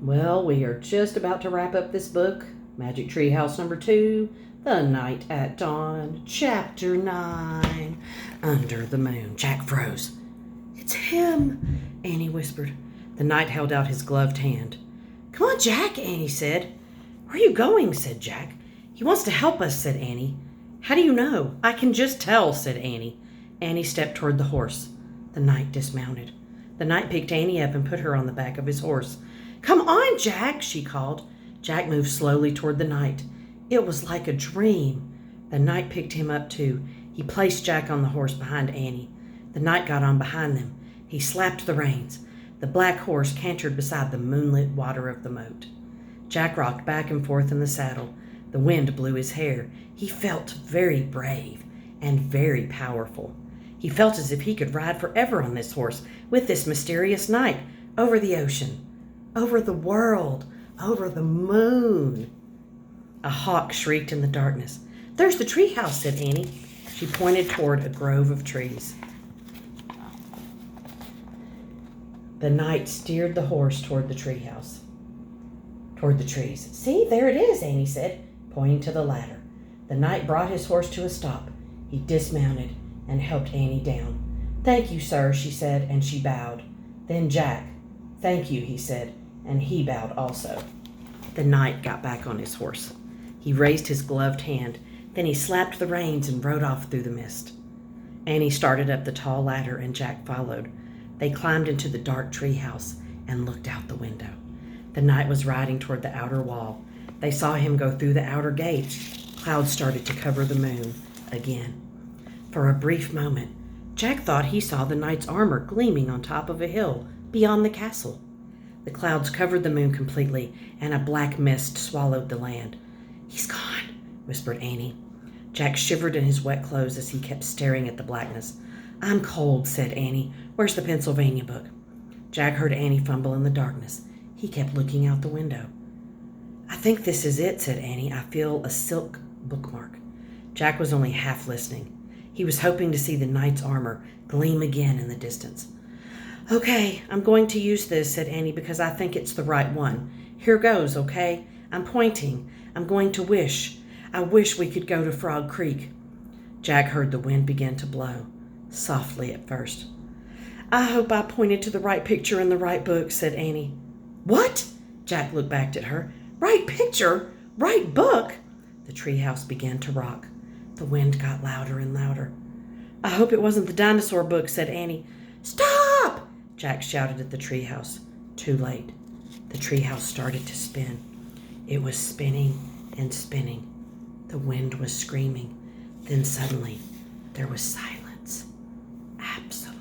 Well, we are just about to wrap up this book, Magic Tree House number 2, The Night at Dawn, Chapter 9, Under the Moon. Jack froze. "It's him," Annie whispered. The knight held out his gloved hand. "Come on, Jack," Annie said. "Where are you going?" said Jack. "He wants to help us," said Annie. "How do you know?" "I can just tell," said Annie. Annie stepped toward the horse. The knight dismounted. The knight picked Annie up and put her on the back of his horse. "Come on, Jack," she called. Jack moved slowly toward the knight. It was like a dream. The knight picked him up too. He placed Jack on the horse behind Annie. The knight got on behind them. He slapped the reins. The black horse cantered beside the moonlit water of the moat. Jack rocked back and forth in the saddle. The wind blew his hair. He felt very brave and very powerful. He felt as if he could ride forever on this horse with this mysterious knight over the ocean, over the world, over the moon. A hawk shrieked in the darkness. "There's the treehouse," said Annie. She pointed toward a grove of trees. The knight steered the horse toward the treehouse, toward the trees. "See, there it is," Annie said, pointing to the ladder. The knight brought his horse to a stop. He dismounted and helped Annie down. "Thank you, sir," she said, and she bowed. Then Jack, "Thank you," he said, and he bowed also. The knight got back on his horse. He raised his gloved hand. Then he slapped the reins and rode off through the mist. Annie started up the tall ladder and Jack followed. They climbed into the dark treehouse and looked out the window. The knight was riding toward the outer wall. They saw him go through the outer gate. Clouds started to cover the moon again. For a brief moment, Jack thought he saw the knight's armor gleaming on top of a hill beyond the castle. The clouds covered the moon completely, and a black mist swallowed the land. "He's gone," whispered Annie. Jack shivered in his wet clothes as he kept staring at the blackness. "I'm cold," said Annie. "Where's the Pennsylvania book?" Jack heard Annie fumble in the darkness. He kept looking out the window. "I think this is it," said Annie. "I feel a silk bookmark." Jack was only half listening. He was hoping to see the knight's armor gleam again in the distance. "Okay, I'm going to use this," said Annie, "because I think it's the right one. Here goes, okay? I'm pointing. I'm going to wish. I wish we could go to Frog Creek." Jack heard the wind begin to blow, softly at first. "I hope I pointed to the right picture in the right book," said Annie. "What?" Jack looked back at her. "Right picture? Right book?" The treehouse began to rock. The wind got louder and louder. "I hope it wasn't the dinosaur book," said Annie. "Stop!" Jack shouted at the treehouse. Too late. The treehouse started to spin. It was spinning and spinning. The wind was screaming. Then suddenly, there was silence. Absolute